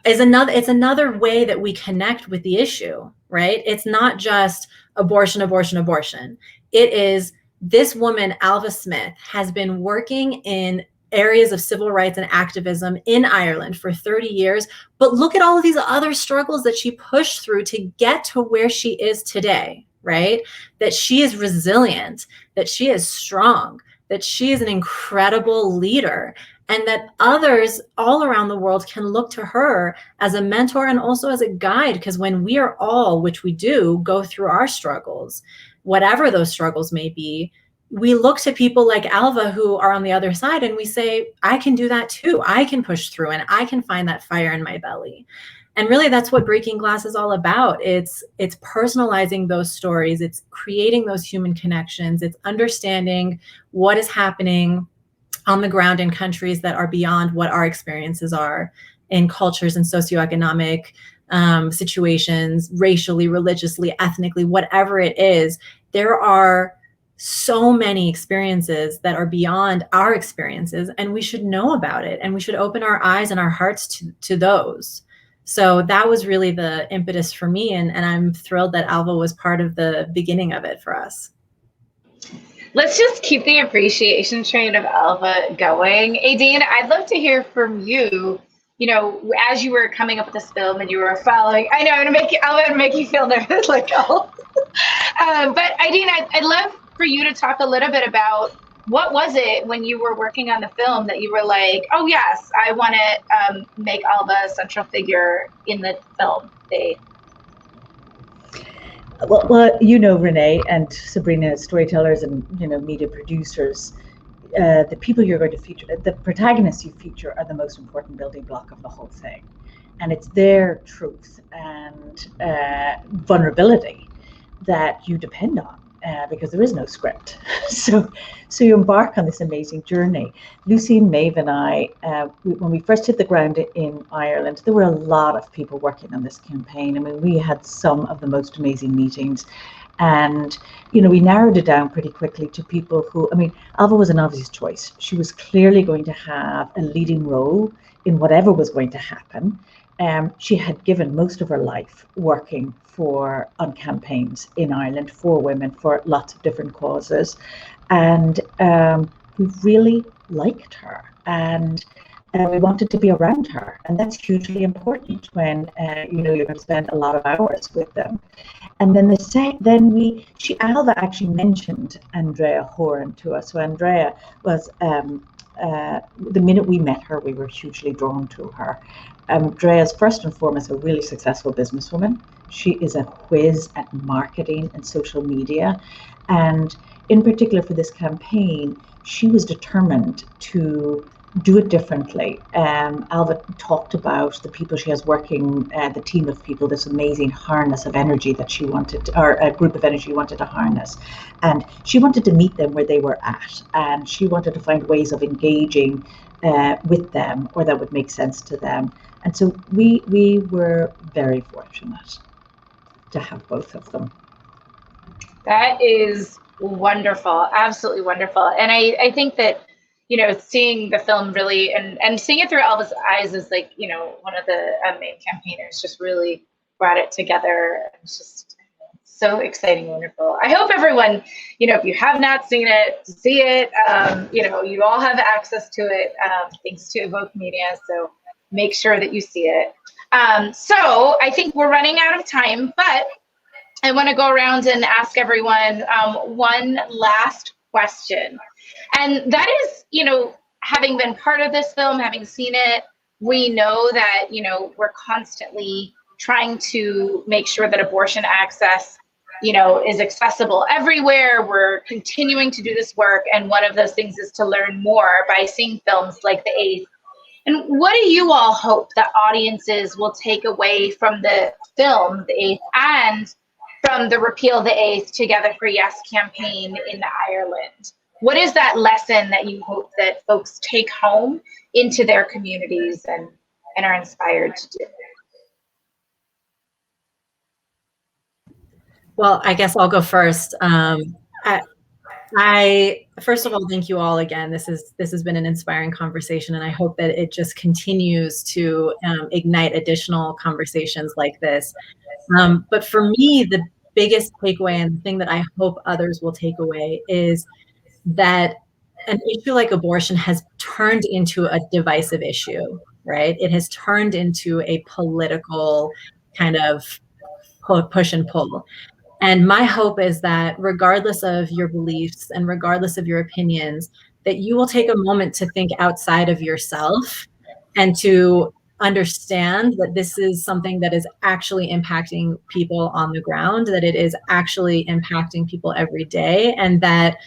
is another way that we connect with the issue, right? It's not just abortion, abortion, abortion. It is this woman, Ailbhe Smyth, has been working in areas of civil rights and activism in Ireland for 30 years, but look at all of these other struggles that she pushed through to get to where she is today. Right? That she is resilient, that she is strong, that she is an incredible leader, and that others all around the world can look to her as a mentor and also as a guide. Because when we are all, which we do, go through our struggles, whatever those struggles may be, we look to people like Ailbhe who are on the other side and we say, I can do that too. I can push through and I can find that fire in my belly. And really, that's what Breaking Glass is all about. It's personalizing those stories. It's creating those human connections. It's understanding what is happening on the ground in countries that are beyond what our experiences are in cultures and socioeconomic situations, racially, religiously, ethnically, whatever it is. There are so many experiences that are beyond our experiences, and we should know about it. And we should open our eyes and our hearts to those. So that was really the impetus for me. And I'm thrilled that Ailbhe was part of the beginning of it for us.
Let's just keep the appreciation train of Ailbhe going. Aideen, I'd love to hear from you. You know, as you were coming up with this film and you were following, I know I'm gonna make you feel nervous, like, oh. But Aideen, I'd love for you to talk a little bit about what was it when you were working on the film that you were like, oh yes, I want to make Ailbhe a central figure in the film?
Well, you know, Renee and Sabrina, storytellers and, you know, media producers, the people you're going to feature, the protagonists you feature are the most important building block of the whole thing. And it's their truth and vulnerability that you depend on. Because there is no script. So you embark on this amazing journey. Lucy and Maeve and I, when we first hit the ground in Ireland, there were a lot of people working on this campaign. I mean, we had some of the most amazing meetings. And, you know, we narrowed it down pretty quickly to people who, I mean, Ailbhe was an obvious choice. She was clearly going to have a leading role in whatever was going to happen. She had given most of her life working on campaigns in Ireland for women for lots of different causes, and we really liked her, and we wanted to be around her, and that's hugely important when you know, you're going to spend a lot of hours with them. And then Ailbhe actually mentioned Andrea Horan to us. So Andrea was the minute we met her, we were hugely drawn to her. Andrea's first and foremost a really successful businesswoman. She is a whiz at marketing and social media. And in particular for this campaign, she was determined to do it differently. Ailbhe talked about the people she has working, the team of people, this amazing harness of energy that she wanted, or a group of energy she wanted to harness. And she wanted to meet them where they were at. And she wanted to find ways of engaging with them, or that would make sense to them. And so we were very fortunate to have both of them.
That is wonderful, absolutely wonderful. And I think that, you know, seeing the film really and seeing it through Ailbhe's eyes is like, you know, one of the main campaigners just really brought it together. It's just so exciting, wonderful. I hope everyone, you know, if you have not seen it, see it. You know, you all have access to it thanks to Evoke Media. So make sure that you see it. So I think we're running out of time, but I want to go around and ask everyone one last question. And that is, you know, having been part of this film, having seen it, we know that, you know, we're constantly trying to make sure that abortion access, you know, is accessible everywhere. We're continuing to do this work. And one of those things is to learn more by seeing films like The Eighth. And what do you all hope that audiences will take away from the film, The Eighth, and from the Repeal the Eighth Together for Yes campaign in Ireland? What is that lesson that you hope that folks take home into their communities and are inspired to do?
Well, I guess I'll go first. I first of all, thank you all again. This has been an inspiring conversation, and I hope that it just continues to ignite additional conversations like this. But for me, the biggest takeaway and the thing that I hope others will take away is that an issue like abortion has turned into a divisive issue, right? It has turned into a political kind of push and pull. And my hope is that regardless of your beliefs and regardless of your opinions, that you will take a moment to think outside of yourself and to understand that this is something that is actually impacting people on the ground, that it is actually impacting people every day, and that,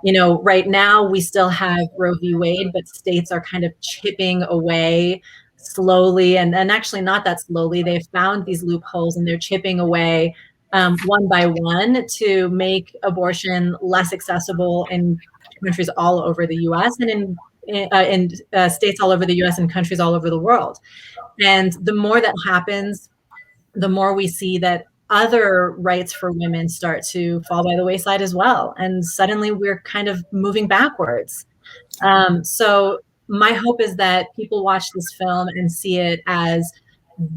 you know, right now we still have Roe v. Wade, but states are kind of chipping away slowly, and actually not that slowly. They've found these loopholes and they're chipping away one by one to make abortion less accessible in countries all over the U.S. and in states all over the U.S. and countries all over the world. And the more that happens, the more we see that other rights for women start to fall by the wayside as well. And suddenly we're kind of moving backwards. So my hope is that people watch this film and see it as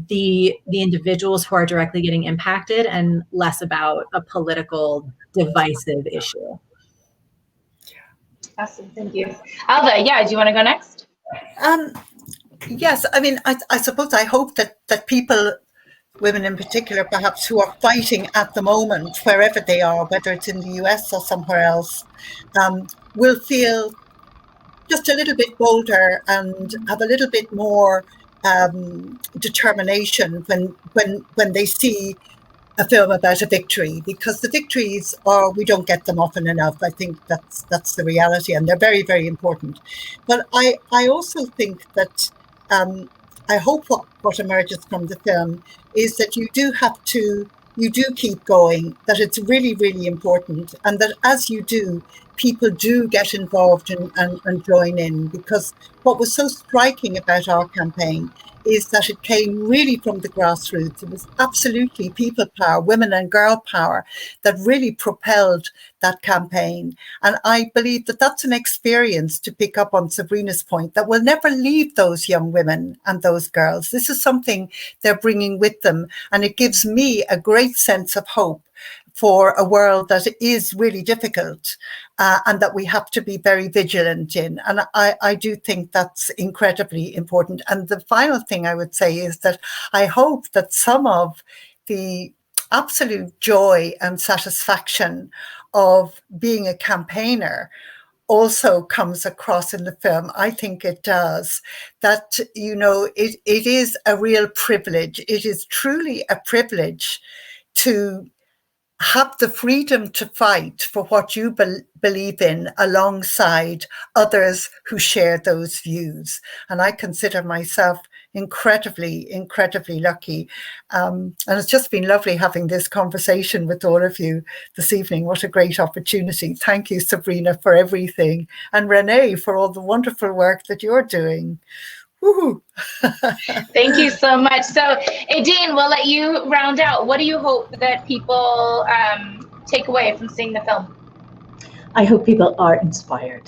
the individuals who are directly getting impacted and less about a political divisive issue.
Awesome, thank you. Ailbhe, yeah, do you want to go next?
Yes, I mean, I suppose I hope that people, women in particular, perhaps, who are fighting at the moment, wherever they are, whether it's in the US or somewhere else, will feel just a little bit bolder and have a little bit more determination when they see a film about a victory, because the victories we don't get them often enough. I think that's the reality, and they're very, very important. But I also think that I hope what emerges from the film is that you do keep going, that it's really, really important, and that as you do, people do get involved and join in, because what was so striking about our campaign is that it came really from the grassroots. It was absolutely people power, women and girl power, that really propelled that campaign. And I believe that that's an experience, to pick up on Sabrina's point, that will never leave those young women and those girls. This is something they're bringing with them. And it gives me a great sense of hope for a world that is really difficult and that we have to be very vigilant in. And I do think that's incredibly important. And the final thing I would say is that I hope that some of the absolute joy and satisfaction of being a campaigner also comes across in the film. I think it does. That, you know, it is a real privilege. It is truly a privilege to have the freedom to fight for what you believe in alongside others who share those views. And I consider myself incredibly, incredibly lucky. And it's just been lovely having this conversation with all of you this evening. What a great opportunity. Thank you, Sabrina, for everything. And Renee, for all the wonderful work that you're doing. Woohoo!
Thank you so much. So, Aideen, we'll let you round out. What do you hope that people take away from seeing the film?
I hope people are inspired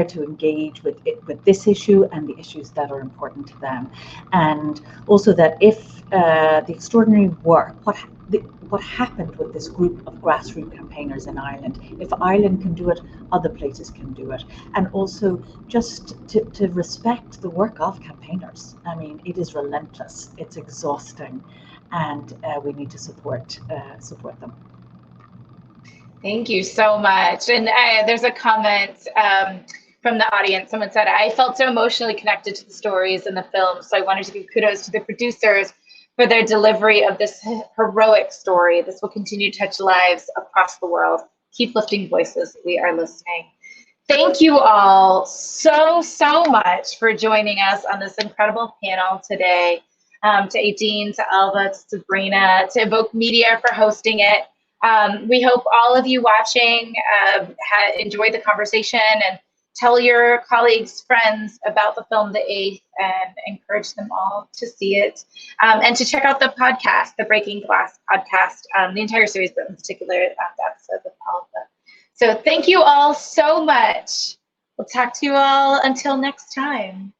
to engage with this issue and the issues that are important to them, and also that if the extraordinary work, what happened with this group of grassroots campaigners in Ireland, if Ireland can do it, other places can do it, and also just to respect the work of campaigners. I mean, it is relentless, it's exhausting, and we need to support them.
Thank you so much. And there's a comment from the audience. Someone said, I felt so emotionally connected to the stories in the film, so I wanted to give kudos to the producers for their delivery of this heroic story. This will continue to touch lives across the world. Keep lifting voices. We are listening. Thank you all so much for joining us on this incredible panel today. To Aideen, to Ailbhe, to Sabrina, to Evoke Media for hosting it. We hope all of you watching enjoyed the conversation, and tell your colleagues, friends about the film The Eighth, and encourage them all to see it, and to check out the podcast, the Breaking Glass podcast, the entire series, but in particular the episode with Ailbhe. So thank you all so much. We'll talk to you all until next time.